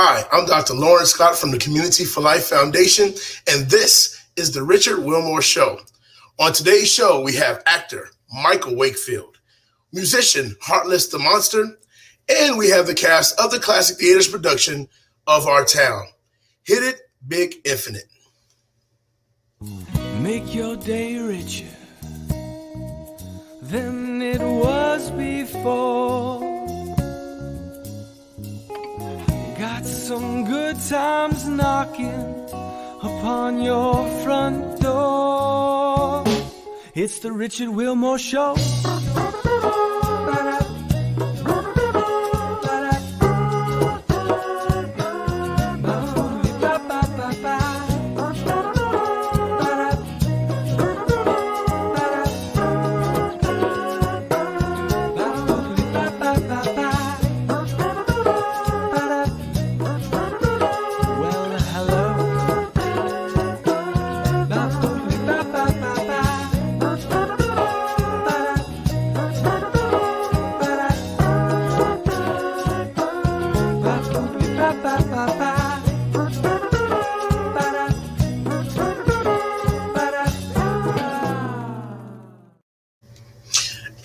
Hi, I'm Dr. Lawrence Scott from the Community for Life Foundation, and this is the Richard Wilmore Show. On today's show, we have actor Michael Wakefield, musician Heartless The Monster, and we have the cast of the Classic Theaters production of our town. Hit it, Big Infinite. Make your day richer than it was before. Got some good times knocking upon your front door. It's the Richard Wilmore Show.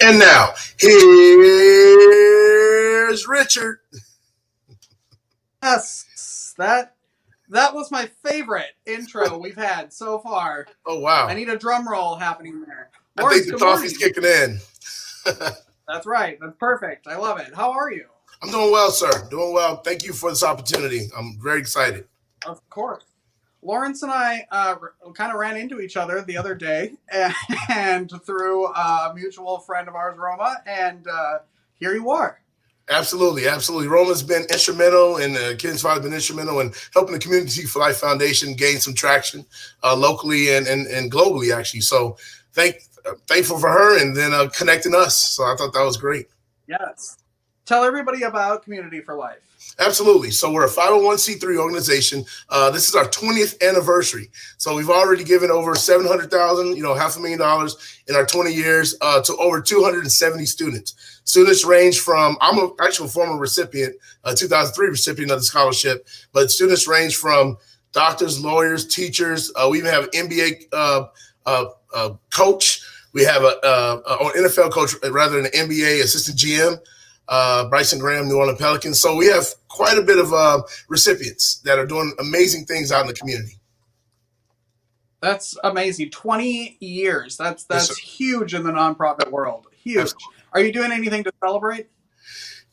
And now, here's Richard. Yes, that was my favorite intro we've had so far. Oh, wow. I need a drum roll happening there. I think the coffee's kicking in. That's right. That's perfect. I love it. How are you? I'm doing well, sir. Doing well. Thank you for this opportunity. I'm very excited. Of course. Lawrence and I kind of ran into each other the other day and through a mutual friend of ours, Roma, and here you are. Absolutely, absolutely. Roma's been instrumental, and Ken's father been instrumental in helping the Community for Life Foundation gain some traction locally and globally, actually. So thankful for her and then connecting us. So I thought that was great. Yes. Tell everybody about Community for Life. Absolutely. So we're a 501c3 organization. This is our 20th anniversary. So we've already given over $700,000, $500,000 in our 20 years to over 270 students. Students range from, I'm an actual former recipient, 2003 recipient of the scholarship, but students range from doctors, lawyers, teachers. We even have an NBA coach. We have an NFL coach rather than an NBA assistant GM. Bryson Graham, New Orleans Pelicans. So we have quite a bit of recipients that are doing amazing things out in the community. That's amazing. 20 years. That's Yes, huge in the nonprofit world. Huge. Absolutely. Are you doing anything to celebrate?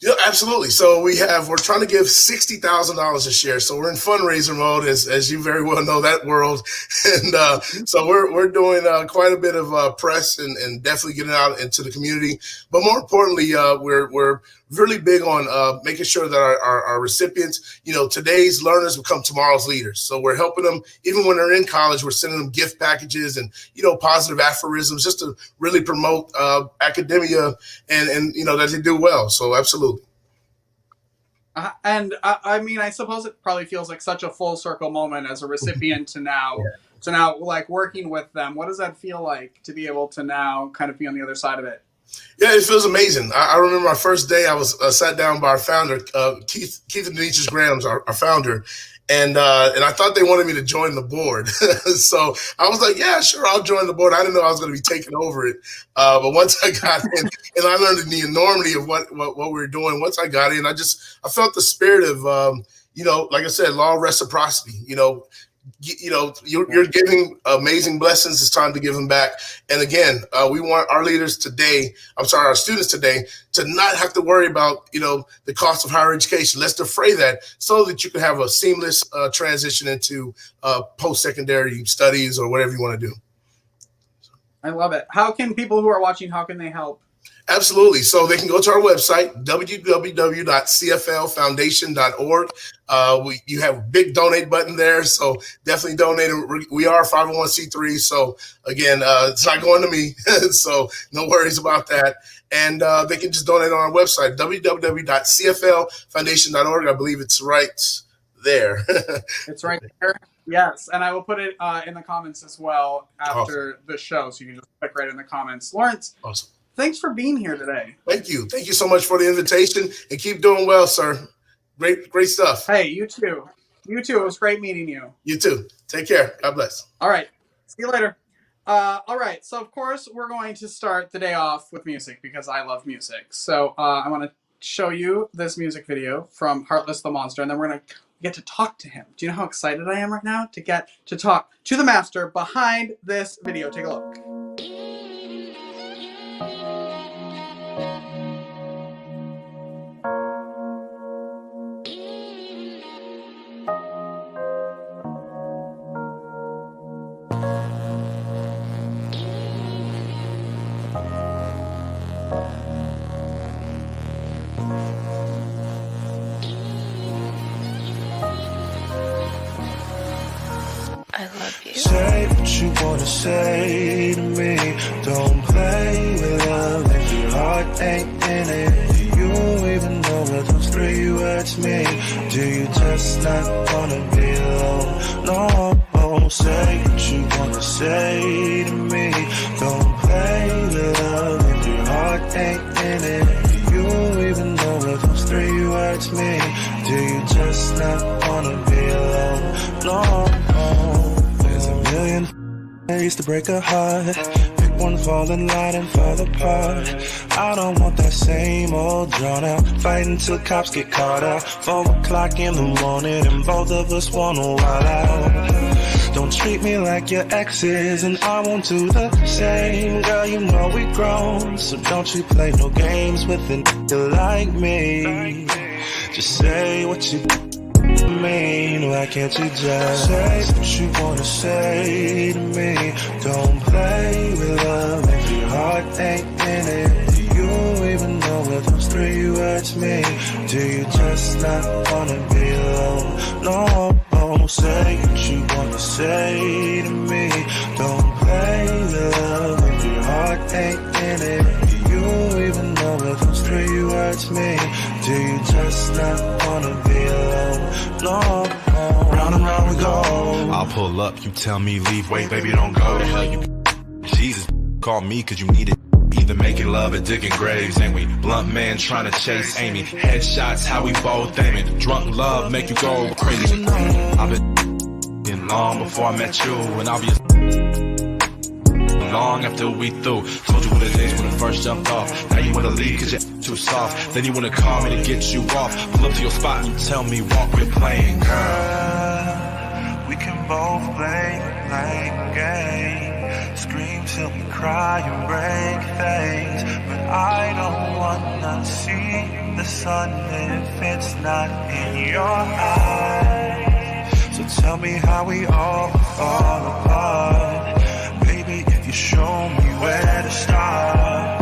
Yeah, absolutely. So we're trying to give $60,000 this year. So we're in fundraiser mode, as you very well know that world. And so we're doing quite a bit of press and definitely getting out into the community. But more importantly, we're really big on making sure that our recipients, today's learners become tomorrow's leaders. So we're helping them, even when they're in college, we're sending them gift packages and, positive aphorisms just to really promote academia and that they do well. So absolutely. And I suppose it probably feels like such a full circle moment as a recipient to now like working with them. What does that feel like to be able to now kind of be on the other side of it? Yeah, it feels amazing. I remember my first day, I was sat down by our founder, Keith and Denise Grahams, our founder, and I thought they wanted me to join the board. So I was like, yeah, sure, I'll join the board. I didn't know I was going to be taking over it. But once I got in, and I learned the enormity of what we were doing, once I got in, I felt the spirit of, like I said, law of reciprocity. You're giving amazing blessings. It's time to give them back. And again, we want our our students today to not have to worry about, the cost of higher education. Let's defray that so that you can have a seamless transition into post-secondary studies or whatever you want to do. I love it. How can people who are watching, how can they help? Absolutely. So they can go to our website, www.cflfoundation.org. You have a big donate button there. So definitely donate. We are 501c3. So again, it's not going to me. So no worries about that. And they can just donate on our website, www.cflfoundation.org. I believe it's right there. It's right there. Yes. And I will put it in the comments as well after the show. So you can just click right in the comments. Lawrence. Awesome. Thanks for being here today. Thank you. Thank you so much for the invitation and keep doing well, sir. Great stuff. Hey, you too. You too. It was great meeting you. You too. Take care. God bless. All right. See you later. All right. So, of course, we're going to start the day off with music because I love music. So, I want to show you this music video from Heartless the Monster, and then we're going to get to talk to him. Do you know how excited I am right now to get to talk to the master behind this video? Take a look. I love you. Say what you wanna say to me. Don't play with love if your heart ain't in it. Do you even know what those 3 words mean? Do you just not wanna be alone? No, say what you wanna say to me. Don't play with love if your heart ain't in it. Do you even know what those 3 words mean? Do you just not wanna be alone? No. There's a million ways to break a heart. Pick one, fall in line and fall apart. I don't want that same old drawn out fight until cops get caught out. 4 o'clock in the morning and both of us wanna wild out. Don't treat me like your exes and I won't do the same. Girl, you know we grown, so don't you play no games with a nigga like me. Just say what you mean, why can't you just say what you wanna say to me? Don't play with love if your heart ain't in it. Do you even know what those 3 words mean? Do you just not wanna be alone? No, say what you wanna say to me. Don't play with love if your heart ain't in it. Do you even know what those 3 words mean? Do you just not wanna be alone? No, round and round we go. I'll pull up, you tell me leave, wait, baby, don't go to hell. You Jesus, call me cause you need it. Either making love or digging graves, ain't we? Blunt man trying to chase Amy. Headshots, how we both aiming. Drunk love make you go crazy. I've been long before I met you, and I'll be long after we through. Told you what it is when it first jumped off. Now you wanna leave cause you're too soft. Then you wanna call me to get you off. Pull up to your spot and you tell me walk, quit playing, girl. We can both play the game. Scream till we cry and break things. But I don't wanna see the sun if it's not in your eyes. So tell me how we all fall apart. Baby, if you show me where to start,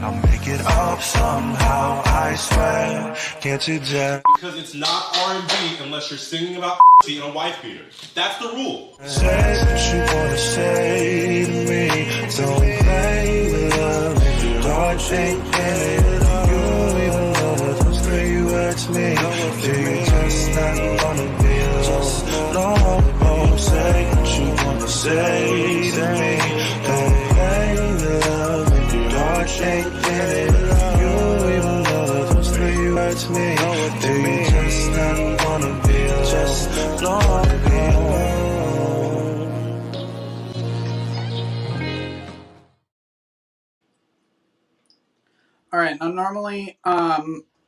I'll make it up somehow, I swear. Can't you just Because it's not R&B unless you're singing about and a wife beater. That's the rule. say what you wanna say to me? Don't play with love if your heart ain't in it. Do you even know what those 3 words mean? Do you just not wanna be alone? No, say what you wanna say to me. Don't play with love if your heart ain't in it. Do you even know what those 3 words mean? Do you just not wanna be alone? Just not be alone. All right. Now, normally,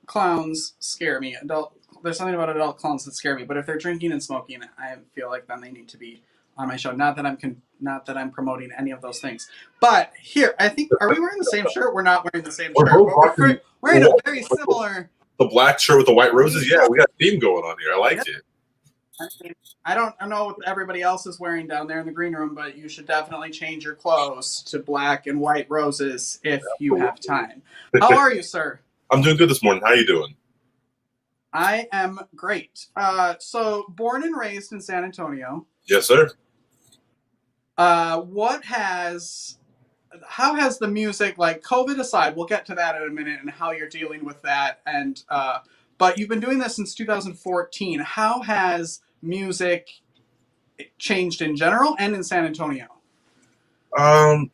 clowns scare me. There's something about adult clowns that scare me. But if they're drinking and smoking, I feel like then they need to be on my show. Not that I'm promoting any of those things. But here, I think, are we wearing the same shirt? We're not wearing the same We're shirt. both But we're rocking wearing a very similar. the black shirt with the white roses. Yeah, we got a theme going on here. I like it. I don't know what everybody else is wearing down there in the green room, but you should definitely change your clothes to black and white roses if you have time. How are you, sir? I'm doing good this morning. How you doing? I am great. So, born and raised in San Antonio. Yes, sir. How has the music, like COVID aside, we'll get to that in a minute and how you're dealing with that. And but you've been doing this since 2014. How has music changed in general and in San Antonio? I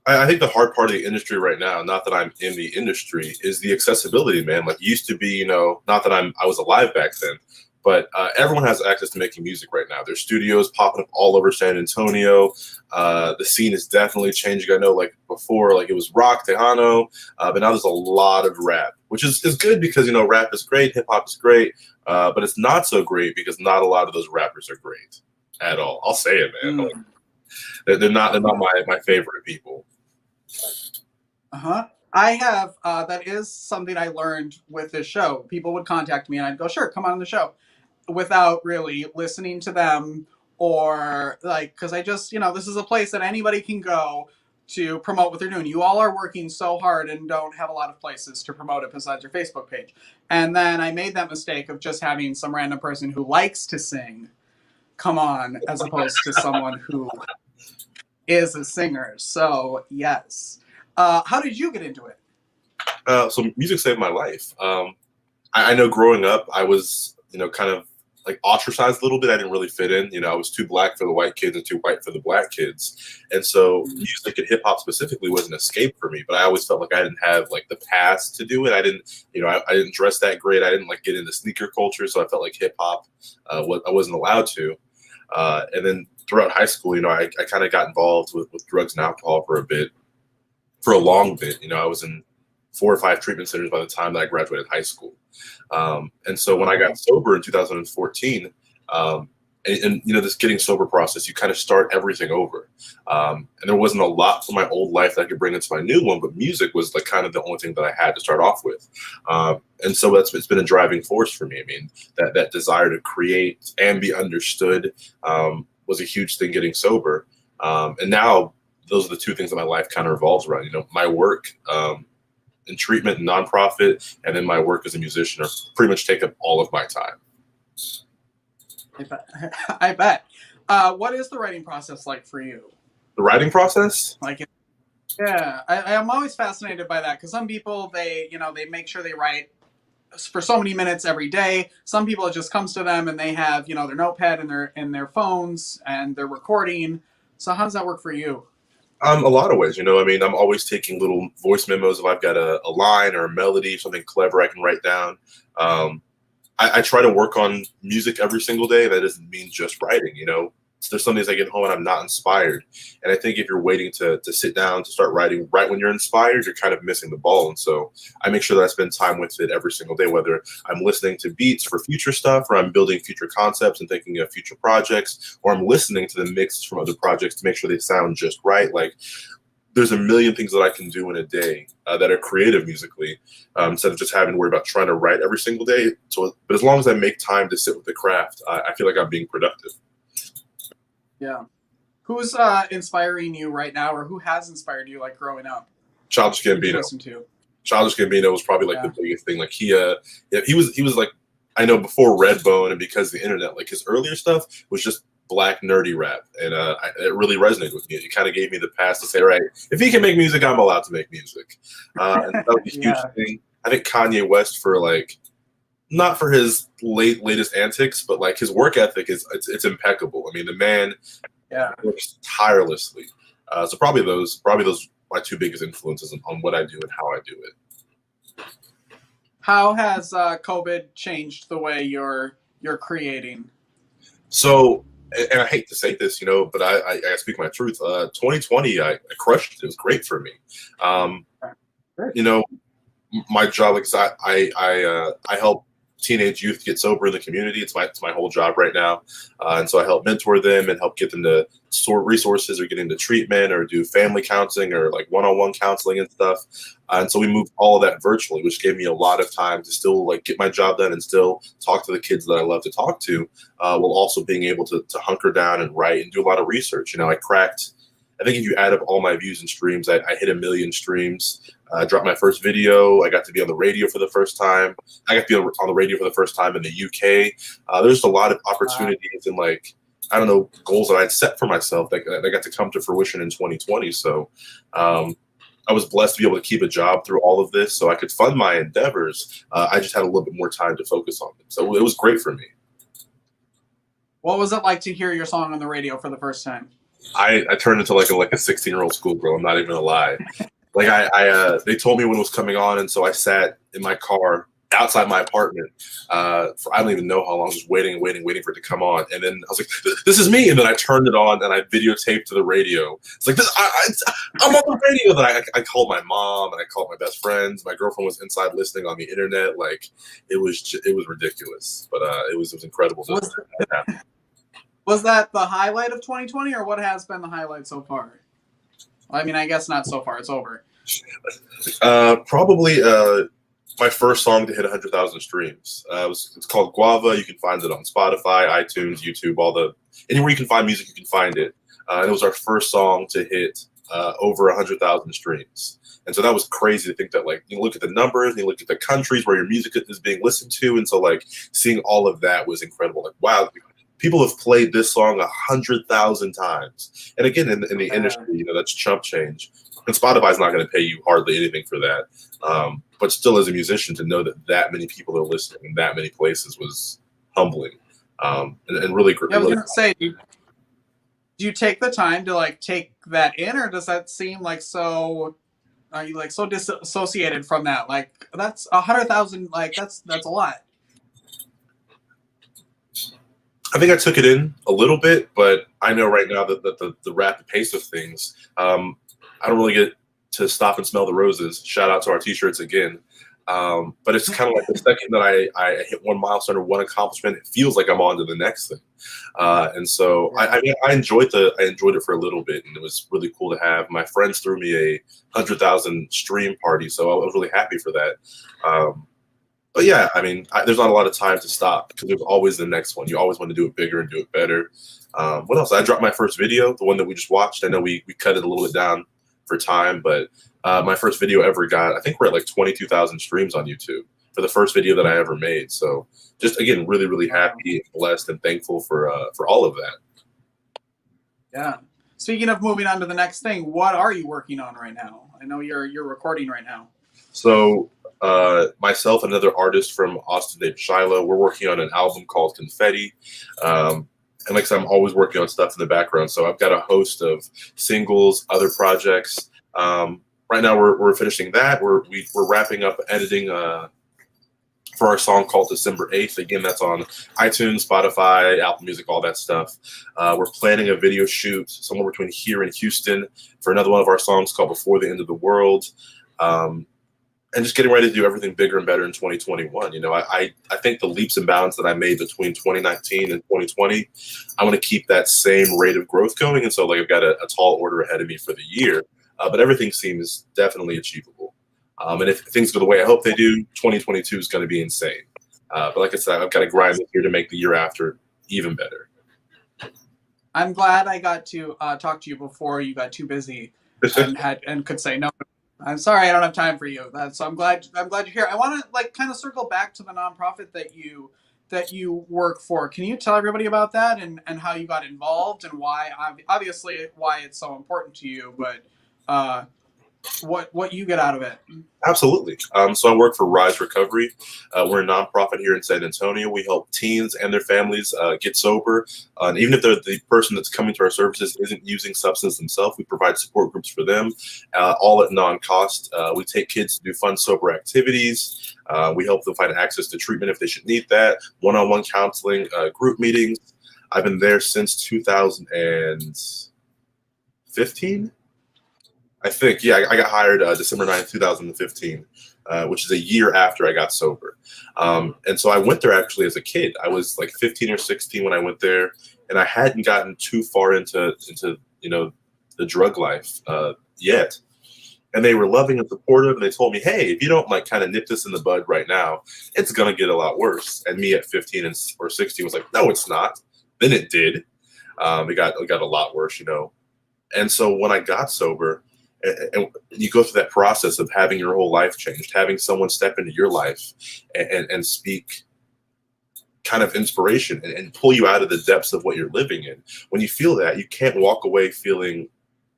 I think the hard part of the industry right now, not that I'm in the industry, is the accessibility, man. Like, it used to be, not that I was alive back then, but everyone has access to making music right now. There's studios popping up all over San Antonio. The scene is definitely changing. I know, like, before, like, it was rock, Tejano, but now there's a lot of rap, which is good because, rap is great, hip hop is great, but it's not so great because not a lot of those rappers are great at all. I'll say it, man. Mm. They're not my favorite people. I have that is something I learned with this show. People would contact me and I'd go, sure, come on the show, without really listening to them, or like, because I just, this is a place that anybody can go to promote what they're doing. You all are working so hard and don't have a lot of places to promote it besides your Facebook page. And then I made that mistake of just having some random person who likes to sing come on, as opposed to someone who is a singer. So yes. How did you get into it? So music saved my life. I know growing up, I was, kind of like ostracized a little bit. I didn't really fit in. I was too black for the white kids and too white for the black kids. And so music and hip hop specifically was an escape for me. But I always felt like I didn't have like the past to do it. I didn't, I didn't dress that great. I didn't like get into sneaker culture. So I felt like hip hop, I wasn't allowed to. And then throughout high school, I kind of got involved with drugs and alcohol for a long bit. I was in 4 or 5 treatment centers by the time that I graduated high school. And so when I got sober in 2014, and this getting sober process, you kind of start everything over. And there wasn't a lot from my old life that I could bring into my new one, but music was like kind of the only thing that I had to start off with. And so it's been a driving force for me. I mean, that desire to create and be understood was a huge thing getting sober. And now those are the 2 things that my life kind of revolves around. My work in treatment and nonprofit, and then my work as a musician are pretty much take up all of my time. I bet. What is the writing process like for you? The writing process? Yeah, I'm always fascinated by that, because some people, they make sure they write for so many minutes every day. Some people, it just comes to them and they have, their notepad and their phones and they're recording. So how does that work for you? A lot of ways, I'm always taking little voice memos if I've got a line or a melody, something clever I can write down. I try to work on music every single day. That doesn't mean just writing, So there's some days I get home and I'm not inspired. And I think if you're waiting to sit down to start writing right when you're inspired, you're kind of missing the ball. And so I make sure that I spend time with it every single day, whether I'm listening to beats for future stuff, or I'm building future concepts and thinking of future projects, or I'm listening to the mixes from other projects to make sure they sound just right. Like, there's a million things that I can do in a day that are creative musically, instead of just having to worry about trying to write every single day. But as long as I make time to sit with the craft, I feel like I'm being productive. Yeah. Who's inspiring you right now, or who has inspired you, like, growing up? Childish Gambino. Listen to. Childish Gambino was probably like the biggest thing. Like, he was like, I know before Redbone and because of the internet, like, his earlier stuff was just black nerdy rap, and it really resonated with me. It kind of gave me the pass to say, right, if he can make music, I'm allowed to make music. And that was a huge thing. I think Kanye West, for like, not for his latest antics, but like his work ethic it's impeccable. I mean, the man works tirelessly. So probably those my 2 biggest influences on what I do and how I do it. How has COVID changed the way you're creating? So, and I hate to say this, but I speak my truth. 2020, I crushed it. It was great for me. My job, like I help teenage youth get sober in the community. It's my whole job right now. And so I help mentor them and help get them to sort resources or get into treatment or do family counseling or like one-on-one counseling and stuff. And so we moved all of that virtually, which gave me a lot of time to still like get my job done and still talk to the kids that I love to talk to, while also being able to hunker down and write and do a lot of research. I think if you add up all my views and streams, I hit 1 million streams. Dropped my first video. I got to be on the radio for the first time. I got to be on the radio for the first time in the UK. There's a lot of opportunities and goals that I'd set for myself that got to come to fruition in 2020. So I was blessed to be able to keep a job through all of this so I could fund my endeavors. I just had a little bit more time to focus on them. So it was great for me. What was it like to hear your song on the radio for the first time? I turned into like a 16-year-old schoolgirl. I'm not even gonna lie. Like they told me when it was coming on, and so I sat in my car outside my apartment for I don't even know how long, just waiting for it to come on. And then I was like, "This is me!" And then I turned it on and I videotaped to the radio. It's like this. I'm on the radio. Then I called my mom and I called my best friends. My girlfriend was inside listening on the internet. Like it was ridiculous, but it was incredible. Was that the highlight of 2020, or what has been the highlight so far? I mean, I guess not so far. It's over. Probably my first song to hit 100,000 streams. It's called Guava. You can find it on Spotify, iTunes, YouTube, anywhere you can find music, you can find it. And it was our first song to hit over 100,000 streams. And so that was crazy to think that, like, you look at the numbers and you look at the countries where your music is being listened to. And so, like, seeing all of that was incredible. Like, wow, people have played this song 100,000 times. And again, in the industry, that's chump change. And Spotify's not going to pay you hardly anything for that. But still, as a musician, to know that many people are listening in that many places was humbling and really great. Yeah, I was going to say, do you take the time to like take that in, or does that seem like so? Are you like so disassociated from that? Like that's 100,000. Like that's a lot. I think I took it in a little bit, but I know right now that the rapid pace of things, I don't really get to stop and smell the roses. Shout out to our t-shirts again. But it's kind of like the second that I hit one milestone or one accomplishment, it feels like I'm on to the next thing. And so I enjoyed it for a little bit, and it was really cool to have. My friends threw me a 100,000 stream party, so I was really happy for that. But yeah, I mean, there's not a lot of time to stop because there's always the next one. You always want to do it bigger and do it better. What else? I dropped my first video, the one that we just watched. I know we cut it a little bit down for time, but my first video ever I think we're at like 22,000 streams on YouTube for the first video that I ever made. So just, again, really, really happy and blessed and thankful for all of that. Yeah. Speaking of moving on to the next thing, what are you working on right now? I know you're recording right now. So myself and another artist from Austin named Shiloh, we're working on an album called Confetti. And like I said, I'm always working on stuff in the background. So I've got a host of singles, other projects. Right now we're finishing that. We're wrapping up editing for our song called December 8th. Again, that's on iTunes, Spotify, Apple Music, all that stuff. We're planning a video shoot somewhere between here and Houston for another one of our songs called Before the End of the World. And just getting ready to do everything bigger and better in 2021. I think the leaps and bounds that I made between 2019 and 2020, I want to keep that same rate of growth going. And so, like, I've got a tall order ahead of me for the year, but everything seems definitely achievable. And if things go the way I hope they do, 2022 is going to be insane. But like I said, I've got to grind this year to make the year after even better. I'm glad I got to talk to you before you got too busy and could say no. I'm sorry, I don't have time for you. So I'm glad you're here. I want to like kind of circle back to the nonprofit that you work for. Can you tell everybody about that and how you got involved and why? Obviously, why it's so important to you, but what you get out of it. Absolutely. So I work for Rise Recovery. We're a nonprofit here in San Antonio. We help teens and their families get sober. And even if the person that's coming to our services isn't using substance themselves, we provide support groups for them, all at non-cost. We take kids to do fun, sober activities. We help them find access to treatment if they should need that, one-on-one counseling, group meetings. I've been there since 2015. I think, yeah, I got hired December 9th, 2015, which is a year after I got sober. And so I went there actually as a kid. I was like 15 or 16 when I went there, and I hadn't gotten too far into the drug life yet. And they were loving and supportive, and they told me, hey, if you don't like kind of nip this in the bud right now, it's going to get a lot worse. And me at 15 or 16 was like, no, it's not. Then it did. It got a lot worse, And so when I got sober, and you go through that process of having your whole life changed, having someone step into your life and speak kind of inspiration and pull you out of the depths of what you're living in. When you feel that, you can't walk away feeling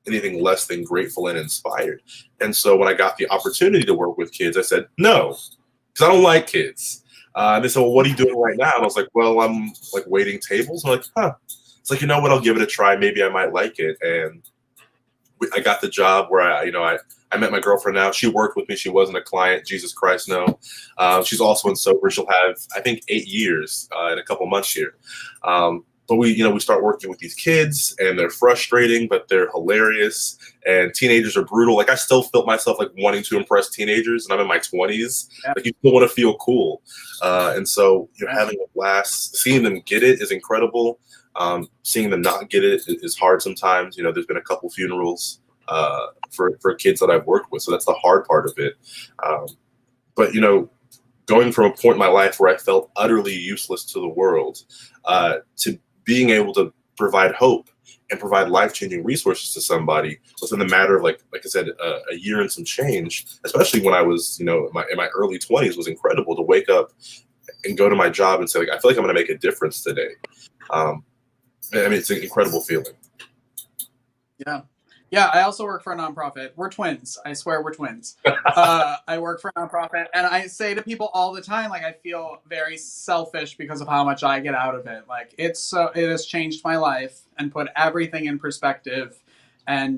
anything less than grateful and inspired. And so when I got the opportunity to work with kids, I said, no, because I don't like kids. And they said, well, what are you doing right now? And I was like, well, I'm like waiting tables. I'm like, huh. it's like, you know what, I'll give it a try. Maybe I might like it. And I got the job where I met my girlfriend now. She worked with me. She wasn't a client. Jesus Christ, no. She's also in sober. She'll have, I think, 8 years in a couple months here. But we start working with these kids, and they're frustrating, but they're hilarious. And teenagers are brutal. Like, I still felt myself like wanting to impress teenagers, and I'm in my 20s. Yeah. Like, you still want to feel cool. And so you're having a blast. Seeing them get it is incredible. Seeing them not get it is hard sometimes. There's been a couple funerals for kids that I've worked with, so that's the hard part of it. But going from a point in my life where I felt utterly useless to the world to being able to provide hope and provide life-changing resources to somebody within the matter of, like I said, a year and some change, especially when I was, in my early 20s, was incredible to wake up and go to my job and say, like, I feel like I'm going to make a difference today. It's an incredible feeling. Yeah, I also work for a nonprofit. We're twins. I swear we're twins. I work for a nonprofit, and I say to people all the time, like, I feel very selfish because of how much I get out of it. Like, it has changed my life and put everything in perspective. And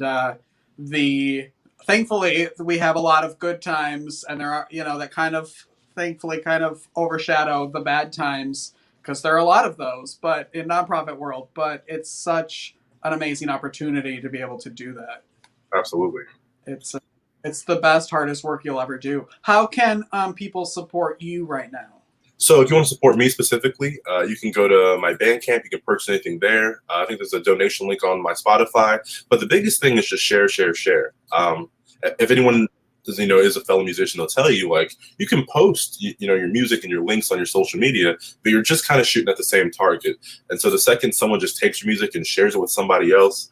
thankfully, we have a lot of good times, and there are, that kind of, thankfully, kind of overshadow the bad times, because there are a lot of those, but in nonprofit world. But it's such an amazing opportunity to be able to do that. Absolutely. It's the best, hardest work you'll ever do. How can people support you right now? So if you want to support me specifically, you can go to my Bandcamp. You can purchase anything there. I think there's a donation link on my Spotify. But the biggest thing is just share. If anyone is a fellow musician, they'll tell you, like, you can post your music and your links on your social media, but you're just kind of shooting at the same target. And so the second someone just takes your music and shares it with somebody else,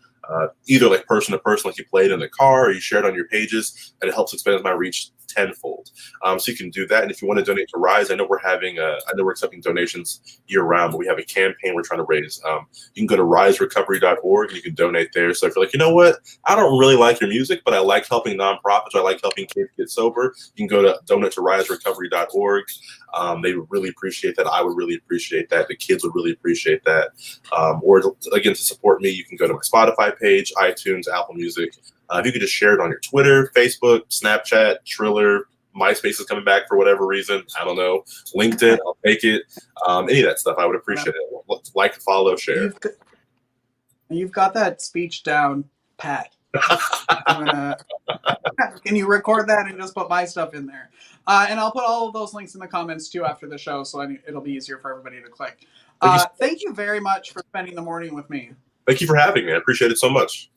either like person to person, like you played in the car, or you share it on your pages, and it helps expand my reach tenfold. So you can do that. And if you want to donate to Rise, I know we're accepting donations year round, but we have a campaign we're trying to raise. You can go to riserecovery.org and you can donate there. So if you're like, you know what, I don't really like your music, but I like helping nonprofits, or I like helping kids get sober, you can go to donate to riserecovery.org. They would really appreciate that. I would really appreciate that. The kids would really appreciate that. Or again, to support me, you can go to my Spotify page, iTunes, Apple Music. If you could just share it on your Twitter, Facebook, Snapchat, Triller, MySpace is coming back for whatever reason. I don't know. LinkedIn, I'll take it. Any of that stuff, I would appreciate it. Like, follow, share. You've got that speech down pat. Can you record that and just put my stuff in there? And I'll put all of those links in the comments too after the show, so it'll be easier for everybody to click. Thank you very much for spending the morning with me. Thank you for having me. I appreciate it so much.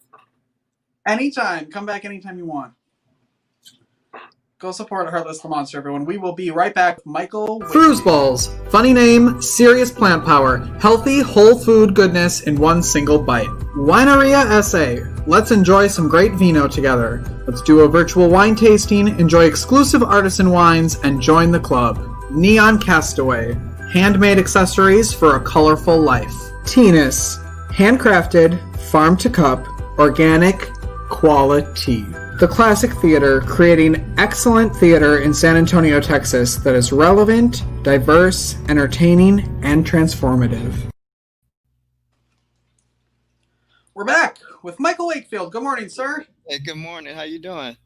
Anytime. Come back anytime you want. Go support Heartless The Monster, everyone. We will be right back with Michael. Balls. Funny name, serious plant power. Healthy, whole food goodness in one single bite. Wineria SA. Let's enjoy some great vino together. Let's do a virtual wine tasting, enjoy exclusive artisan wines, and join the club. Neon Castaway. Handmade accessories for a colorful life. Teenus. Handcrafted, farm to cup, organic, quality. The Classic Theater, creating excellent theater in San Antonio, Texas that is relevant, diverse, entertaining, and transformative. We're back with Michael Wakefield. Good morning, sir. Hey, good morning. How you doing?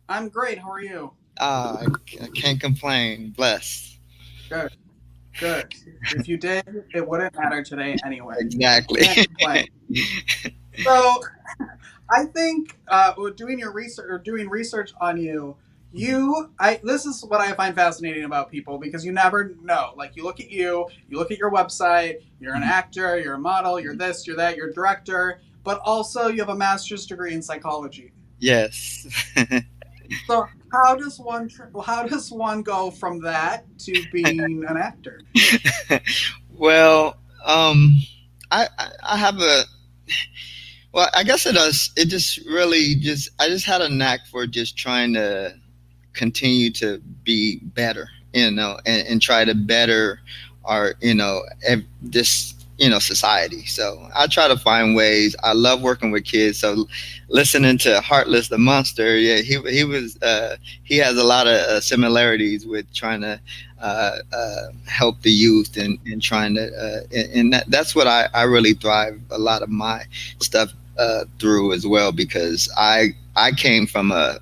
I'm great. How are you? I can't complain. Blessed. Good. If you did, it wouldn't matter today anyway. Exactly. Can't complain. So, I think doing research on you, this is what I find fascinating about people, because you never know. Like, you look at your website, you're an actor, you're a model, you're this, you're that, you're a director, but also you have a master's degree in psychology. Yes. So how does one go from that to being an actor? Well, I have I guess it does. It just really I just had a knack for just trying to continue to be better, and try to better our, this society. So I try to find ways. I love working with kids. So listening to Heartless the Monster, yeah, he was he has a lot of similarities with trying to help the youth and trying to and that's what I really thrive a lot of my stuff through as well, because I came from a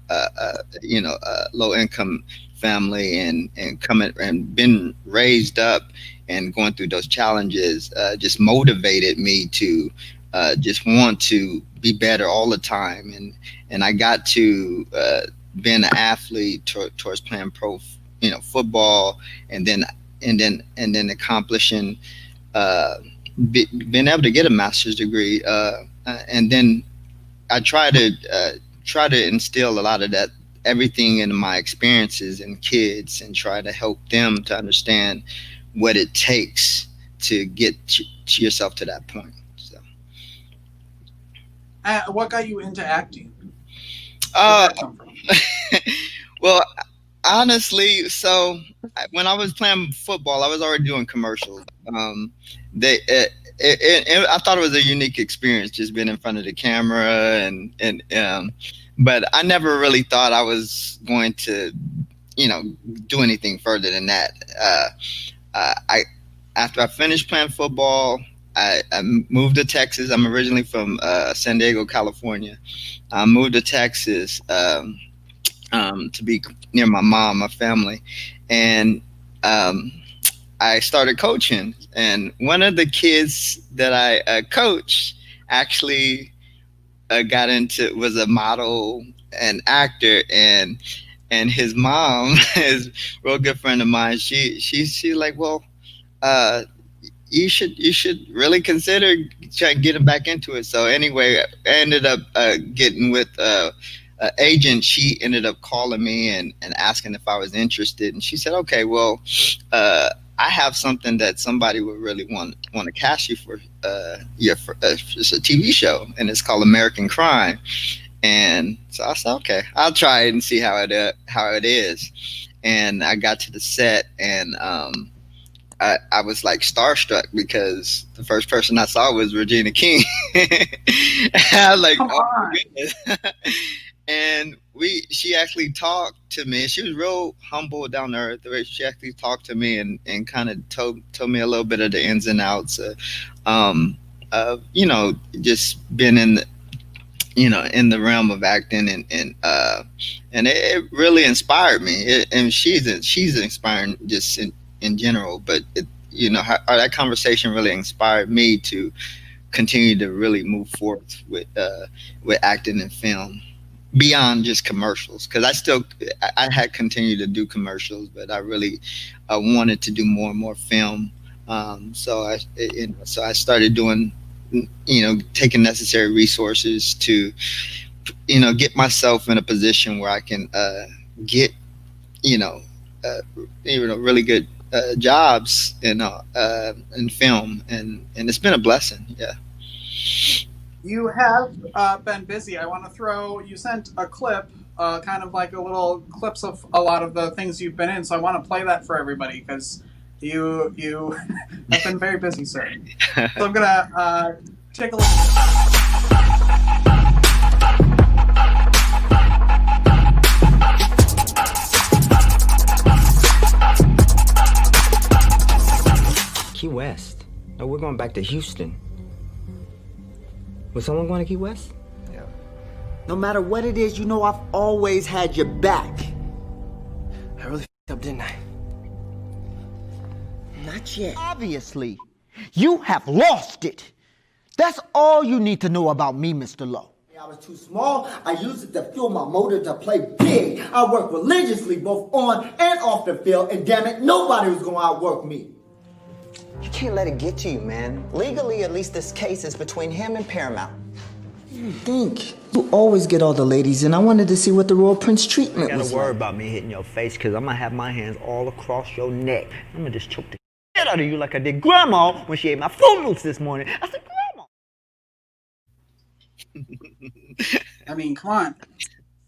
low income family, and coming and been raised up and going through those challenges just motivated me to just want to be better all the time, and I got to being an athlete towards playing pro football, and then accomplishing being able to get a master's degree, and then I try to instill a lot of that everything in my experiences in kids, and try to help them to understand what it takes to get to yourself to that point. So, what got you into acting? uh, well, honestly, so when I was playing football, I was already doing commercials. They I thought it was a unique experience just being in front of the camera, and but I never really thought I was going to do anything further than that. I After I finished playing football, I moved to Texas. I'm originally from San Diego, California. I moved to Texas to be near my mom, my family, and I started coaching. And one of the kids that I coached actually was a model and actor, and his mom is a real good friend of mine. She's like, well, you should really consider trying getting back into it. So anyway, I ended up getting with an agent. She ended up calling me and asking if I was interested, and she said, okay, well, I have something that somebody would really want to cast you for. It's a TV show, and it's called American Crime. And so I said, okay, I'll try it and see how it is. And I got to the set, and I was like starstruck, because the first person I saw was Regina King. I was like, oh my goodness. And she actually talked to me. She was real humble, down to earth. She actually talked to me and kind of told me a little bit of the ins and outs of just being in in the realm of acting, and it really inspired me. And she's inspiring just in general, but that conversation really inspired me to continue to really move forward with acting and film beyond just commercials, because I had continued to do commercials, but I really wanted to do more and more film. So I started doing, taking necessary resources to get myself in a position where I can get really good jobs in film, and it's been a blessing. Yeah. You have been busy. I want to you sent a clip, kind of like a little clips of a lot of the things you've been in. So I want to play that for everybody, because you have been very busy, sir. So I'm going to take a look. Key West. No, we're going back to Houston. Was someone going to Key West? Yeah. No matter what it is, I've always had your back. I really f***ed up, didn't I? Not yet. Obviously, you have lost it. That's all you need to know about me, Mr. Lowe. I was too small. I used it to fuel my motor to play big. I worked religiously both on and off the field, and damn it, nobody was going to outwork me. You can't let it get to you, man. Legally, at least this case is between him and Paramount. You think? You always get all the ladies, and I wanted to see what the Royal Prince treatment was like. You gotta worry about me hitting your face, because I'm gonna have my hands all across your neck. I'm gonna just choke the shit out of you like I did Grandma when she ate my Fruit Loops this morning. I said, Grandma! I mean, come on.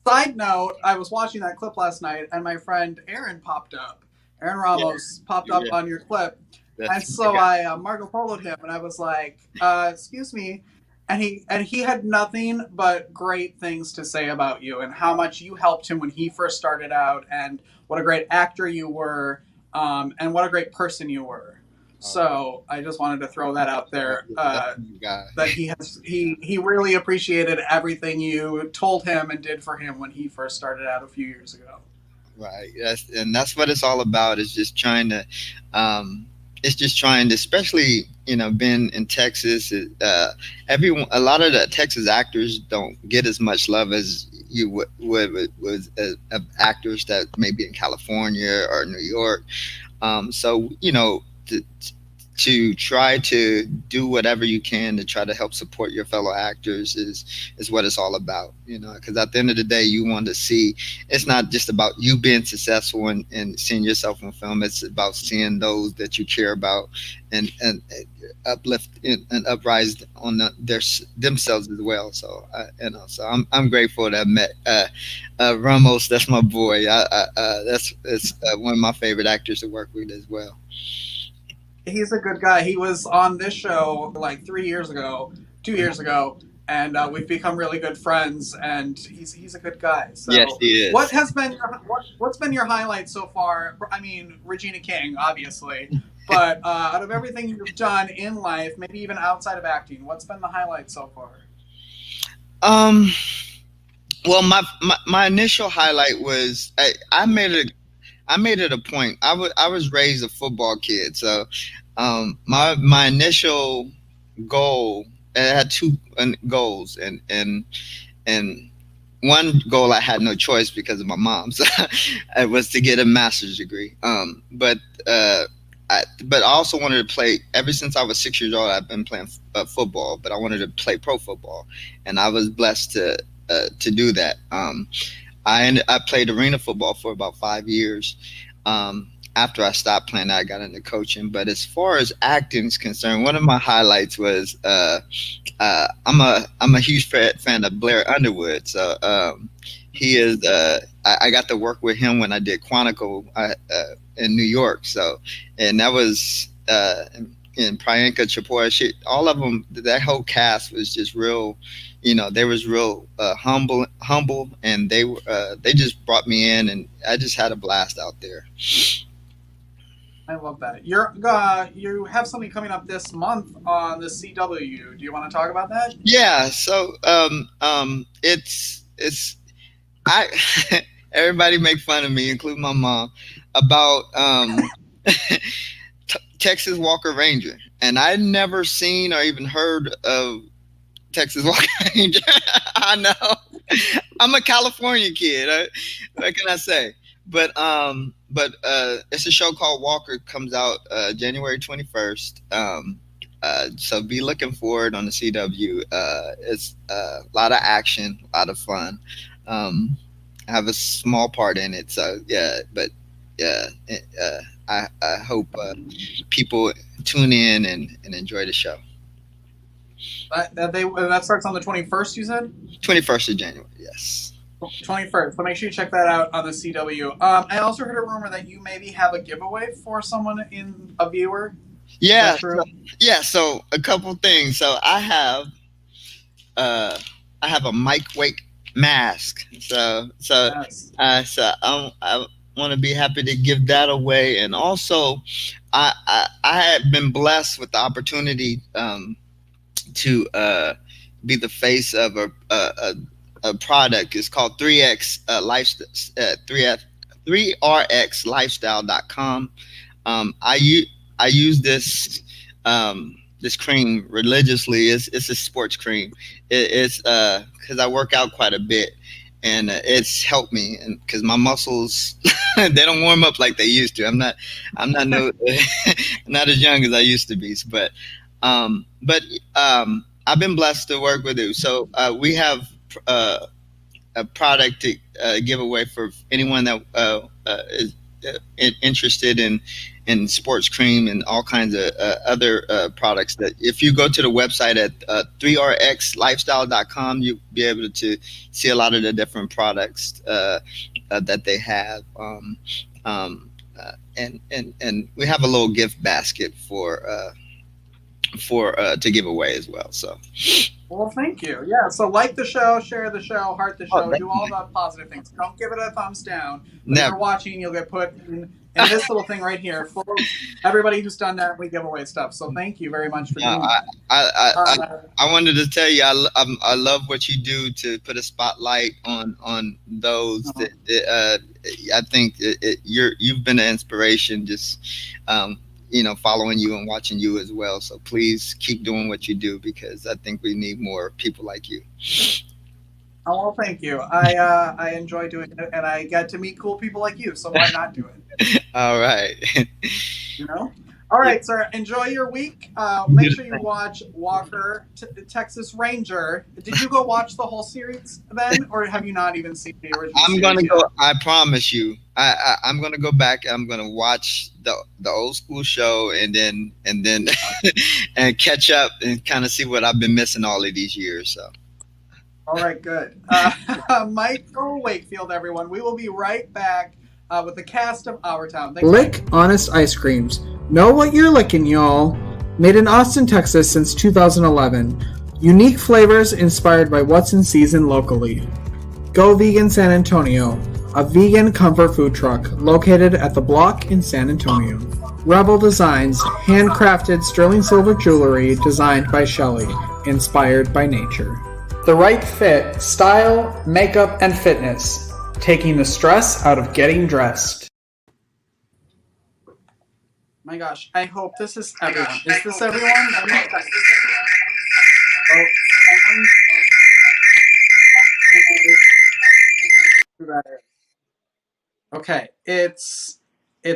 Side note, I was watching that clip last night, and my friend Aaron popped up. Aaron Ramos popped up on your clip. And so I Marco Polo'd him, and I was like, "Excuse me," and he had nothing but great things to say about you and how much you helped him when he first started out, and what a great actor you were, and what a great person you were. So I just wanted to throw that out there. That he really appreciated everything you told him and did for him when he first started out a few years ago. Right. That's what it's all about. Is just trying to, especially being in Texas. A lot of the Texas actors don't get as much love as you would with actors that may be in California or New York. So to try to do whatever you can to try to help support your fellow actors is what it's all about, because at the end of the day, you want to see, it's not just about you being successful and seeing yourself in film. It's about seeing those that you care about and uplift and uprise on themselves as well. So I'm grateful to have met Ramos. That's my boy. That's one of my favorite actors to work with as well. He's a good guy. He was on this show like 2 years ago, and we've become really good friends. And he's a good guy. So yes, he is. What's been your highlight so far? I mean, Regina King, obviously, but out of everything you've done in life, maybe even outside of acting, what's been the highlight so far? Well, my initial highlight was I made it a point. I was raised a football kid, so my initial goal, I had two goals, and one goal I had no choice because of my mom, so it was to get a master's degree. But I also wanted to play. Ever since I was 6 years old, I've been playing football, but I wanted to play pro football, and I was blessed to do that. I played arena football for about 5 years. After I stopped playing, I got into coaching. But as far as acting is concerned, one of my highlights was I'm a huge fan of Blair Underwood. So he is. I got to work with him when I did Quantico in New York. So, and that was in Priyanka Chopra. All of them. That whole cast was just real. They was real humble, and they just brought me in, and I just had a blast out there. I love that. You have something coming up this month on the CW. Do you want to talk about that? Yeah. So it's everybody make fun of me, including my mom, about Texas Walker Ranger, and I'd never seen or even heard of Texas Walker Ranger. I know. I'm a California kid. What can I say? But it's a show called Walker, comes out January 21st. So be looking for it on the CW. It's a lot of action, a lot of fun. I have a small part in it, so yeah. But yeah, I hope people tune in and enjoy the show. That starts on the 21st, you said? 21st of January, yes. 21st. So make sure you check that out on the CW. I also heard a rumor that you maybe have a giveaway for someone in a viewer. Yeah. So a couple things. So I have a Mike Wake mask. So yes. I want to be happy to give that away. And also, I have been blessed with the opportunity to be the face of a product. It's called 3X Lifestyle, 3RXLifestyle.com. I use this cream religiously. It's a sports cream. It's because I work out quite a bit, and it's helped me, and because my muscles they don't warm up like they used to. I'm not not as young as I used to be, but I've been blessed to work with you. So we have a product to give away for anyone that is interested in sports cream and all kinds of other products. That if you go to the website at 3rxlifestyle.com, you'll be able to see a lot of the different products that they have. and we have a little gift basket for to give away as well. So. Well, thank you. Yeah, so like the show, share the show, heart the show, do all the positive things. Don't give it a thumbs down. But if you're watching, you'll get put in this little thing right here full of everybody who's done that. We give away stuff. So thank you very much for doing that. I wanted to tell you, I love what you do to put a spotlight on those that I think you've been an inspiration. Just following you and watching you as well. So please keep doing what you do, because I think we need more people like you. Oh, well, thank you. I enjoy doing it, and I get to meet cool people like you. So why not do it? All right. All right, sir. Enjoy your week. Make sure you watch Walker, Texas Ranger. Did you go watch the whole series then, or have you not even seen the original? I'm gonna go. I promise you. I'm gonna go back. I'm gonna watch the old school show and then and catch up and kind of see what I've been missing all of these years. So. All right, good. Michael Wakefield, everyone. We will be right back with the cast of Our Town. Thanks, Lick Honest Ice Creams. Know what you're licking, y'all. Made in Austin, Texas since 2011. Unique flavors inspired by what's in season locally. Go Vegan San Antonio, a vegan comfort food truck located at The Block in San Antonio. Rebel Designs, handcrafted sterling silver jewelry designed by Shelley, inspired by nature. The Right Fit, style, makeup, and fitness, taking the stress out of getting dressed. My gosh, I hope this is everyone. Is this everyone? Okay, it's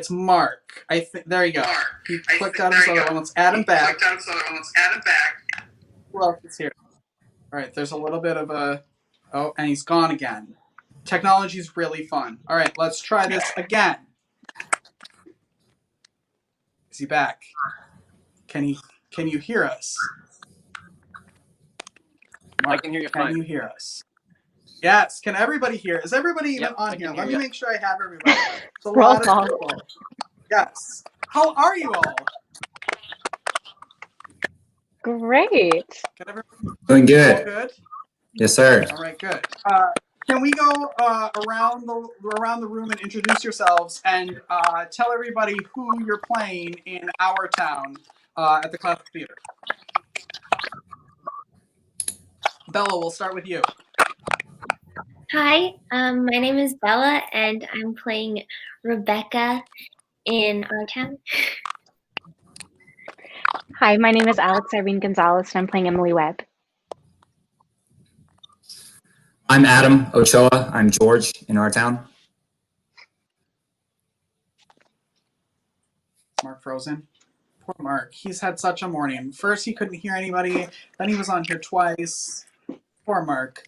Mark. I think there you go. He clicked out his other one. Let's add him back. Who else is here? All right, there's a little bit of a and he's gone again. Technology's really fun. All right, let's try this again. Is he back? Can you hear us? Mark, I can hear you fine. Can you hear us? Yes. Can everybody hear? Is everybody even on here? Let me make sure I have everybody. It's a lot of people. Yes. How are you all? Great. Doing good. All good? Yes, sir. All right, good. Can we go around the room and introduce yourselves and tell everybody who you're playing in Our Town at the Classic Theater? Bella, we'll start with you. Hi, my name is Bella, and I'm playing Rebecca in Our Town. Hi, my name is Alex Irene Gonzalez, and I'm playing Emily Webb. I'm Adam Ochoa. I'm George in Our Town. Mark frozen? Poor Mark. He's had such a morning. First, he couldn't hear anybody. Then he was on here twice. Poor Mark.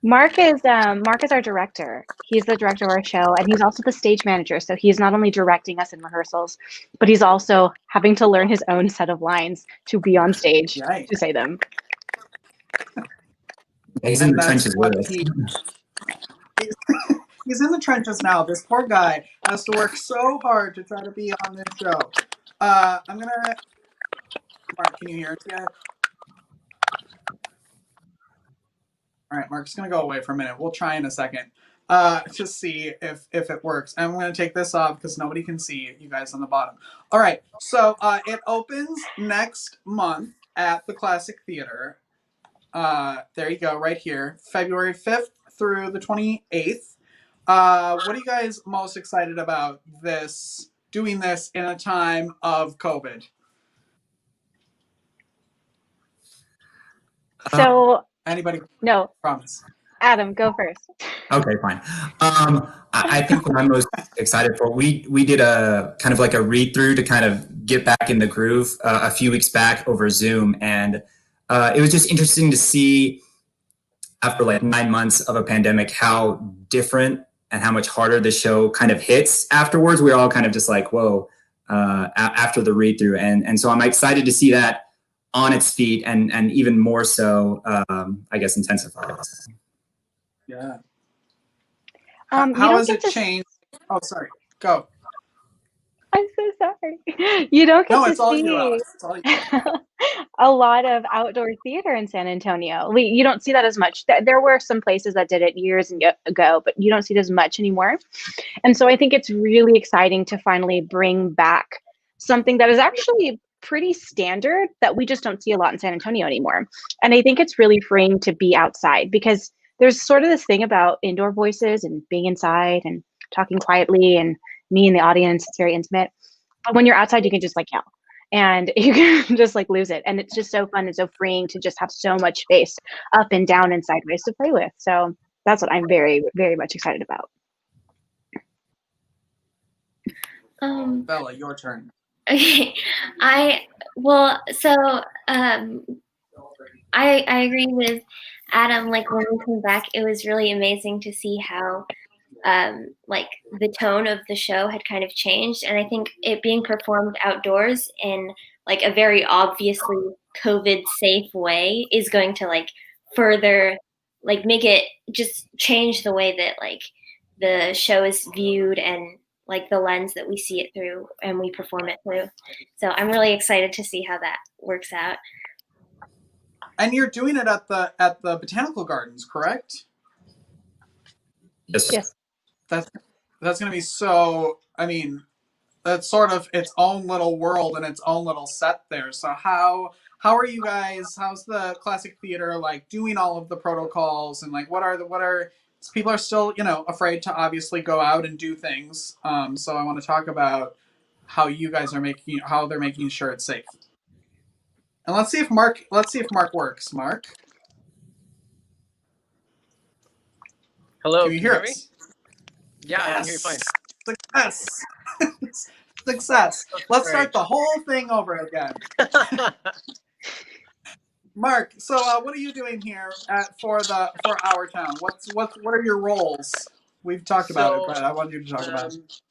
Mark is our director. He's the director of our show, and he's also the stage manager. So he's not only directing us in rehearsals, but he's also having to learn his own set of lines to be on stage to say them. He's in the trenches with us. He's in the trenches now. This poor guy has to work so hard to try to be on this show. I'm gonna. Mark, can you hear us yet? All right, Mark's gonna go away for a minute. We'll try in a second to see if it works. And I'm gonna take this off because nobody can see you guys on the bottom. All right, so it opens next month at the Classic Theater. There you go, right here, February 5th through the 28th. What are you guys most excited about doing this in a time of COVID? So anybody? No. Promise. Adam, go first. Okay, fine. I think what I'm most excited for, we did a kind of like a read through to kind of get back in the groove a few weeks back over Zoom, and it was just interesting to see after like 9 months of a pandemic how different and how much harder the show kind of hits afterwards. We're all kind of just like, whoa, after the read through, and so I'm excited to see that on its feet and even more so, I guess, intensified. Yeah. How has it changed? Oh, sorry. Go. Sorry. You don't get No, to it's all you, see Alex. It's all you. a lot of outdoor theater in San Antonio. You don't see that as much. There were some places that did it years ago, but you don't see it as much anymore. And so I think it's really exciting to finally bring back something that is actually pretty standard that we just don't see a lot in San Antonio anymore. And I think it's really freeing to be outside because there's sort of this thing about indoor voices and being inside and talking quietly and me in the audience, it's very intimate. But when you're outside, you can just like yell and you can just like lose it. And it's just so fun and so freeing to just have so much space up and down and sideways to play with. So that's what I'm very, very much excited about. Bella, your turn. Okay, I agree with Adam. Like when we came back, it was really amazing to see how like the tone of the show had kind of changed, and I think it being performed outdoors in like a very obviously COVID safe way is going to like further like make it just change the way that like the show is viewed and like the lens that we see it through and we perform it through. So I'm really excited to see how that works out. And you're doing it at the Botanical Gardens, correct? Yes. That's going to be so. I mean, that's sort of its own little world and its own little set there. So how are you guys? How's the Classic Theater like doing all of the protocols and like what are people are still afraid to obviously go out and do things. So I want to talk about how you guys are how they're making sure it's safe. And let's see if Mark works. Mark. Hello, Can you hear me? us? Yeah, I can hear you fine. Success. Success. Let's start the whole thing over again. Mark, so what are you doing here for our town? What are your roles? We've talked about it, but I want you to talk about it.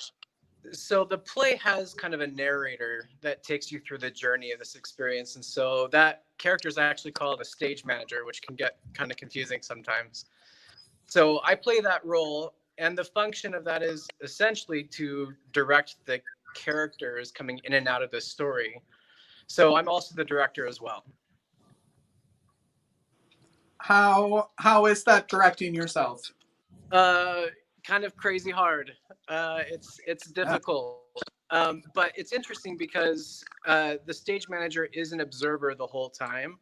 So the play has kind of a narrator that takes you through the journey of this experience, and so that character is actually called a stage manager, which can get kind of confusing sometimes. So I play that role, and the function of that is essentially to direct the characters coming in and out of the story. So I'm also the director as well. How is that directing yourself? Kind of crazy hard. It's difficult. But it's interesting because the stage manager is an observer the whole time.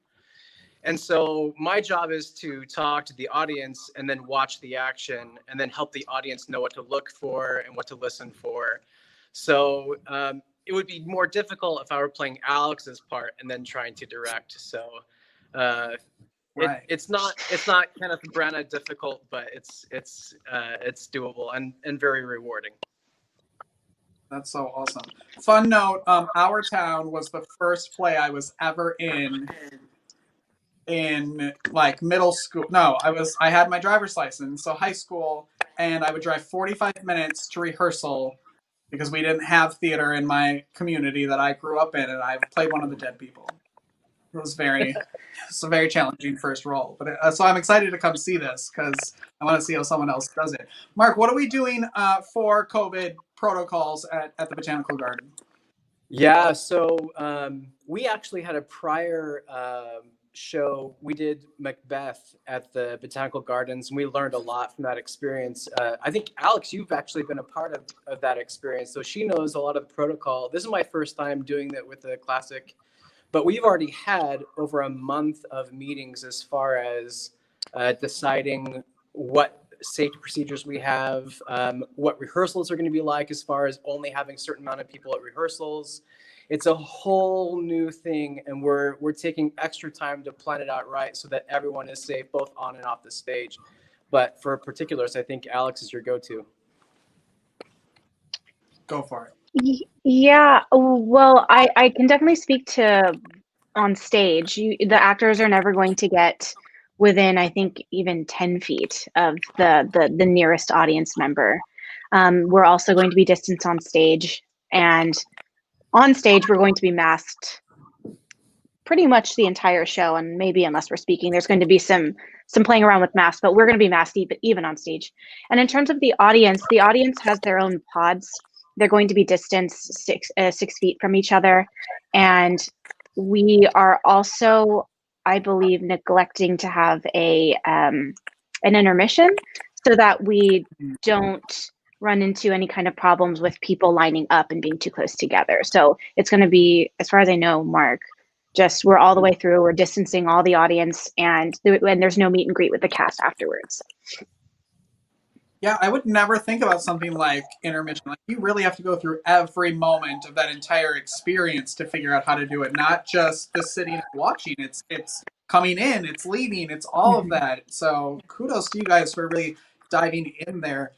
And so my job is to talk to the audience and then watch the action and then help the audience know what to look for and what to listen for. So it would be more difficult if I were playing Alex's part and then trying to direct. So it's not Kenneth Branagh difficult, but it's doable and very rewarding. That's so awesome. Fun note: Our Town was the first play I was ever in like middle school. No, I had my driver's license, so high school, and I would drive 45 minutes to rehearsal because we didn't have theater in my community that I grew up in, and I played one of the dead people. It was it's a very challenging first role, but so I'm excited to come see this because I want to see how someone else does it. Mark, what are we doing for COVID protocols at the Botanical Garden? Yeah, so we actually had a prior show. We did Macbeth at the Botanical Gardens, and we learned a lot from that experience. I think, Alex, you've actually been a part of that experience, so she knows a lot of the protocol. This is my first time doing that with the Classic, but we've already had over a month of meetings as far as deciding what safety procedures we have, what rehearsals are going to be like as far as only having a certain amount of people at rehearsals. It's a whole new thing, and we're taking extra time to plan it out right so that everyone is safe both on and off the stage. But for particulars, I think Alex is your go-to. Go for it. Yeah, well, I can definitely speak to on stage. The actors are never going to get within, I think, even 10 feet of the nearest audience member. We're also going to be distanced on stage, and on stage we're going to be masked pretty much the entire show, and maybe unless we're speaking, there's going to be some playing around with masks, but we're going to be masked even on stage. And in terms of the audience has their own pods they're going to be distanced 6 feet from each other, and we are also, I believe, neglecting to have an intermission so that we don't run into any kind of problems with people lining up and being too close together. So it's going to be, as far as I know, Mark, just we're all the way through. We're distancing all the audience, and there's no meet and greet with the cast afterwards. Yeah, I would never think about something like intermission. Like, you really have to go through every moment of that entire experience to figure out how to do it. Not just the sitting and watching. It's coming in, it's leaving, it's all of that. So kudos to you guys for really diving in there.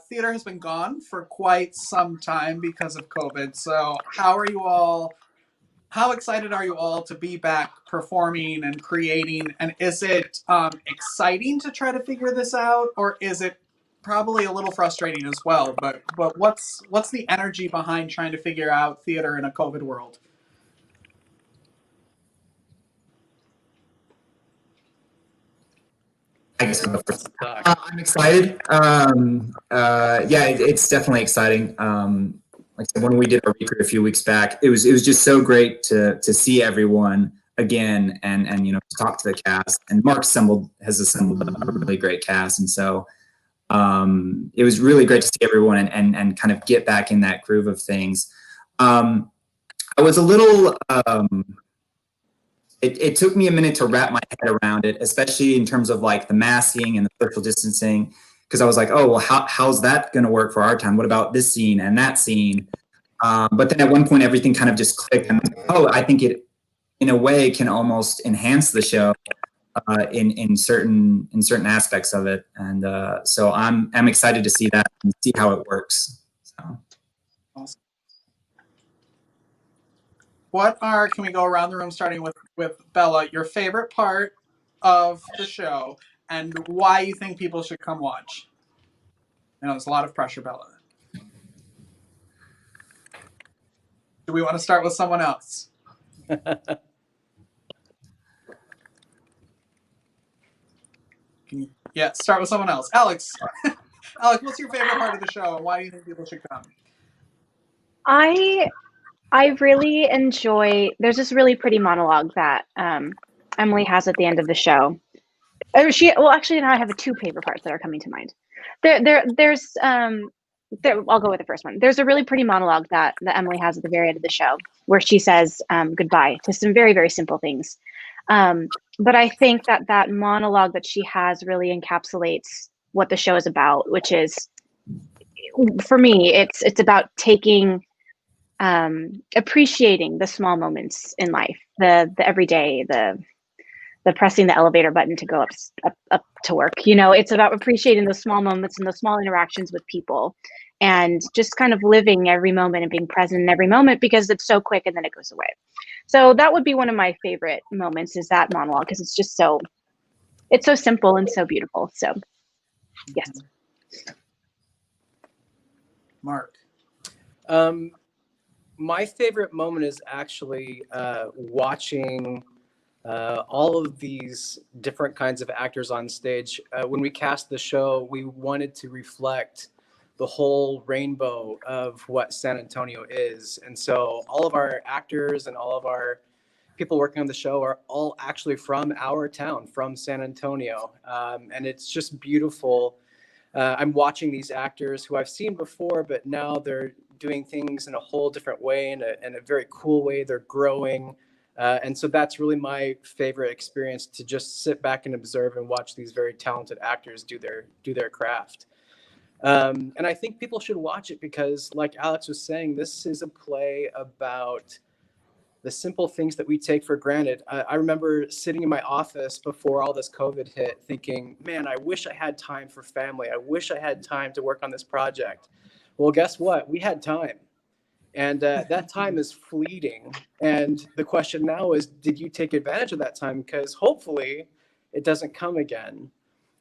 Theater has been gone for quite some time because of COVID. So how excited are you all to be back performing and creating? And is it exciting to try to figure this out, or is it probably a little frustrating as well? But what's the energy behind trying to figure out theater in a COVID world? I guess I'll go first. I'm excited. Yeah, it's definitely exciting. Like I said, when we did our recruit a few weeks back, it was just so great to see everyone again and to talk to the cast. And Mark has assembled a really great cast, and so it was really great to see everyone and kind of get back in that groove of things. I was a little. It took me a minute to wrap my head around it, especially in terms of like the masking and the social distancing, because I was like, oh, well, how's that going to work for our time? What about this scene and that scene? But then at one point, everything kind of just clicked. And I think it, in a way, can almost enhance the show in certain aspects of it. And so I'm excited to see that and see how it works. So. Awesome. Can we go around the room starting with Bella, your favorite part of the show and why you think people should come watch? I know there's a lot of pressure, Bella. Do we want to start with someone else? Yeah, start with someone else. Alex. Alex, what's your favorite part of the show and why do you think people should come? I really enjoy, there's this really pretty monologue that Emily has at the end of the show. Actually, now I have two favorite parts that are coming to mind. I'll go with the first one. There's a really pretty monologue that Emily has at the very end of the show where she says goodbye to some very, very simple things. But I think that monologue that she has really encapsulates what the show is about, which is, for me, it's about appreciating the small moments in life, the everyday, the pressing the elevator button to go up to work. It's about appreciating those small moments and those small interactions with people, and just kind of living every moment and being present in every moment, because it's so quick and then it goes away. So that would be one of my favorite moments, is that monologue, because it's just so simple and so beautiful. So yes. Mark. My favorite moment is actually watching all of these different kinds of actors on stage. When we cast the show, we wanted to reflect the whole rainbow of what San Antonio is. And so all of our actors and all of our people working on the show are all actually from our town, from San Antonio. And it's just beautiful. I'm watching these actors who I've seen before, but now they're doing things in a whole different way, in a very cool way. They're growing. And so that's really my favorite experience, to just sit back and observe and watch these very talented actors do their craft. And I think people should watch it because, like Alex was saying, this is a play about the simple things that we take for granted. I remember sitting in my office before all this COVID hit thinking, man, I wish I had time for family. I wish I had time to work on this project. Well, guess what? We had time. And that time is fleeting. And the question now is, did you take advantage of that time? Because hopefully it doesn't come again.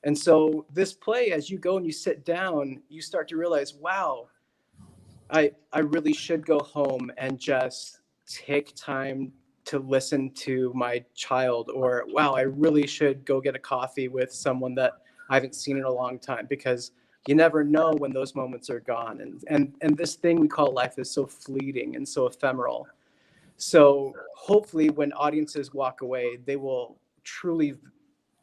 And so this play, as you go and you sit down, you start to realize, wow, I really should go home and just take time to listen to my child, or wow, I really should go get a coffee with someone that I haven't seen in a long time, because you never know when those moments are gone. And this thing we call life is so fleeting and so ephemeral. So hopefully when audiences walk away, they will truly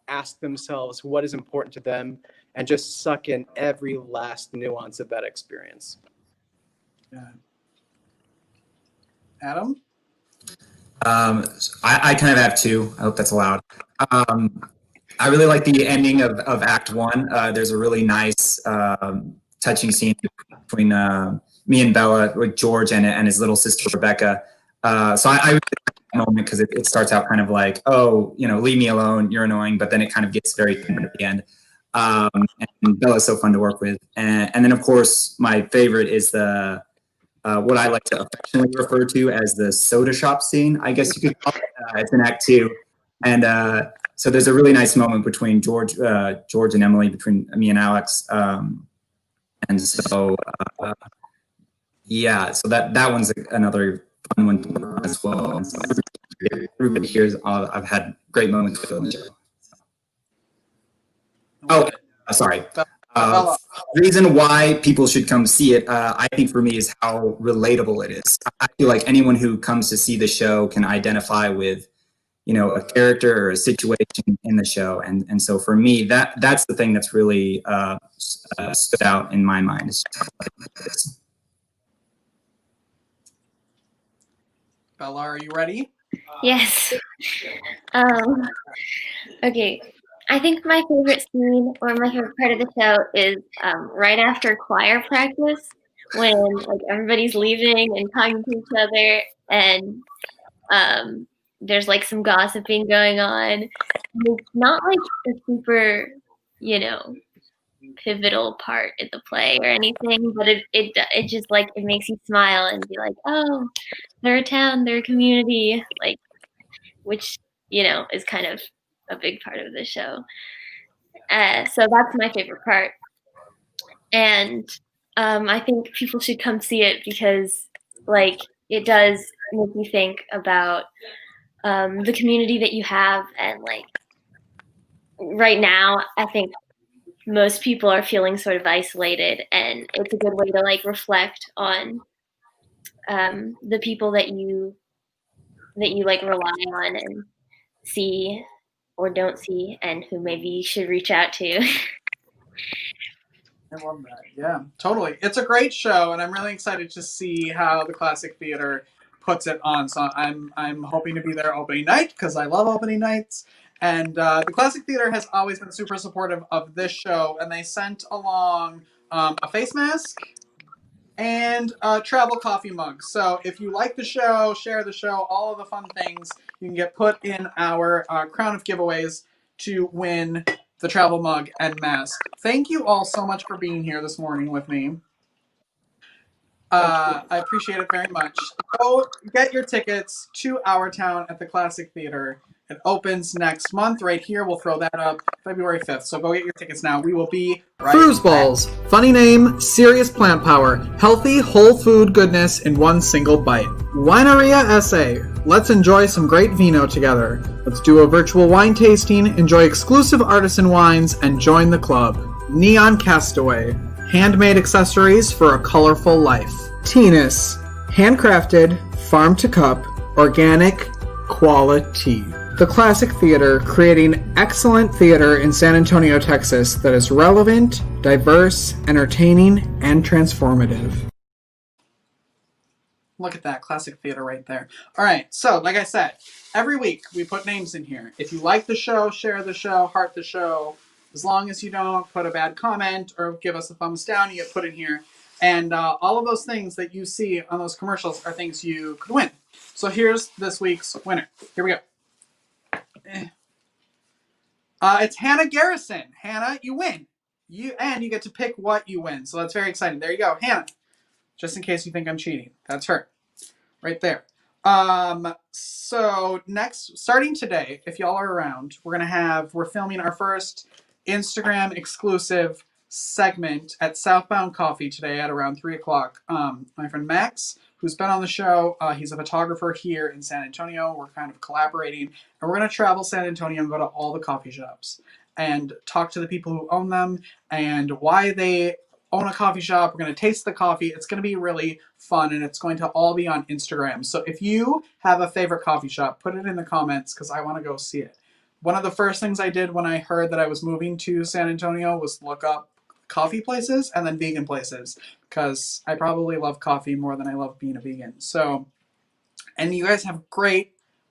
ask themselves what is important to them and just suck in every last nuance of that experience. Yeah. Adam? I kind of have two. I hope that's allowed. I really like the ending of Act One. There's a really nice, touching scene between me and Bella with George and his little sister Rebecca. So I really like that moment because it starts out kind of like, oh, leave me alone, you're annoying, but then it kind of gets very tender at the end. And Bella's so fun to work with. And then, of course, my favorite is the what I like to affectionately refer to as the soda shop scene, I guess you could call it. It's in Act Two. And so there's a really nice moment between George and Emily, between me and Alex. And so, yeah, so that one's another fun one as well. And so everybody here, I've had great moments with them. Oh, sorry. Reason why people should come see it, I think for me, is how relatable it is. I feel like anyone who comes to see the show can identify with, a character or a situation in the show, and so for me, that's the thing that's really stood out in my mind. Bella, are you ready? Yes. Okay. I think my favorite scene or my favorite part of the show is right after choir practice, when like everybody's leaving and talking to each other, and there's like some gossiping going on. It's not like a super, pivotal part in the play or anything, but it just like it makes you smile and be like, oh, they're a town, they're a community, like, which is kind of a big part of the show. So that's my favorite part, and I think people should come see it because, like, it does make you think about the community that you have, and like right now, I think most people are feeling sort of isolated, and it's a good way to like reflect on the people that you like rely on and see or don't see, and who maybe you should reach out to. I love that. Yeah, totally. It's a great show, and I'm really excited to see how the Classic Theater puts it on. So I'm hoping to be there opening night because I love opening nights. And the Classic Theater has always been super supportive of this show, and they sent along a face mask and a travel coffee mug. So if you like the show, share the show, all of the fun things, you can get put in our crown of giveaways to win the travel mug and mask. Thank you all so much for being here this morning with me. I appreciate it very much. Go get your tickets to Our Town at the Classic Theater. It opens next month right here. We'll throw that up February 5th. So go get your tickets now. We will be right Foosballs. Funny name, serious plant power. Healthy, whole food goodness in one single bite. Wineria SA. Let's enjoy some great vino together. Let's do a virtual wine tasting, enjoy exclusive artisan wines, and join the club. Neon Castaway. Handmade accessories for a colorful life. Teenus. Handcrafted, farm to cup, organic, quality. The Classic Theater, creating excellent theater in San Antonio, Texas that is relevant, diverse, entertaining, and transformative. Look at that, Classic Theater right there. All right, so like I said, every week we put names in here. If you like the show, share the show, heart the show. As long as you don't put a bad comment or give us a thumbs down, you get put in here. And all of those things that you see on those commercials are things you could win. So here's this week's winner. Here we go. It's Hannah Garrison. Hannah, you win. You get to pick what you win. So that's very exciting. There you go, Hannah. Just in case you think I'm cheating. That's her. Right there. So next, starting today, if y'all are around, we're filming our first Instagram exclusive segment at Southbound Coffee today at around 3 o'clock. My friend Max, who's been on the show, he's a photographer here in San Antonio. We're kind of collaborating, and we're going to travel San Antonio and go to all the coffee shops. and talk to the people who own them and why they own a coffee shop. We're going to taste the coffee. It's going to be really fun, and it's going to all be on Instagram. So if you have a favorite coffee shop, put it in the comments because I want to go see it. One of the first things I did when I heard that I was moving to San Antonio was look up coffee places and then vegan places, because I probably love coffee more than I love being a vegan. So, and you guys have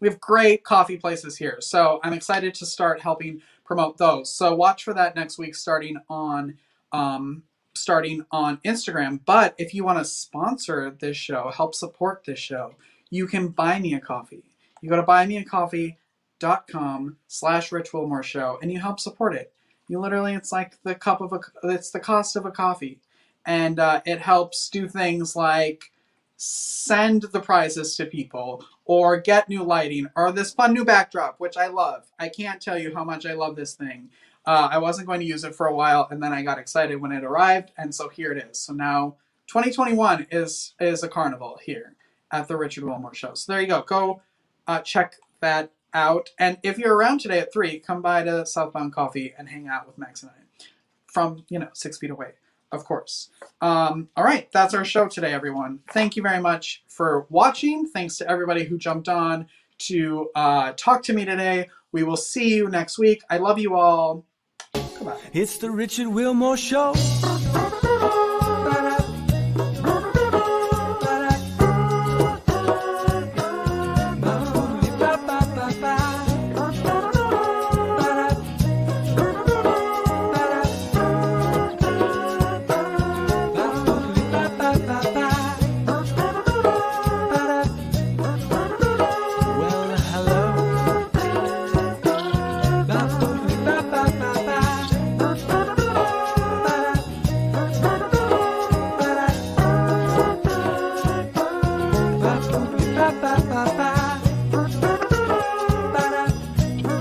we have great coffee places here. So I'm excited to start helping promote those. So watch for that next week, starting on Instagram. But if you want to sponsor this show, help support this show, you can buy me a coffee. You go to buymeacoffee.com/richwillmore and you help support it. You literally, it's like it's the cost of a coffee. And it helps do things like send the prizes to people, or get new lighting, or this fun new backdrop, which I love. I can't tell you how much I love this thing. I wasn't going to use it for a while, and then I got excited when it arrived, and so here it is. So now 2021 is a carnival here at the Richard Wilmore Show. So there you go. Go check that out. And if you're around today at 3, come by to Southbound Coffee and hang out with Max and I from 6 feet away, of course. All right, that's our show today, everyone. Thank you very much for watching. Thanks to everybody who jumped on to talk to me today. We will see you next week. I love you all. Goodbye. It's the Richard Wilmore Show.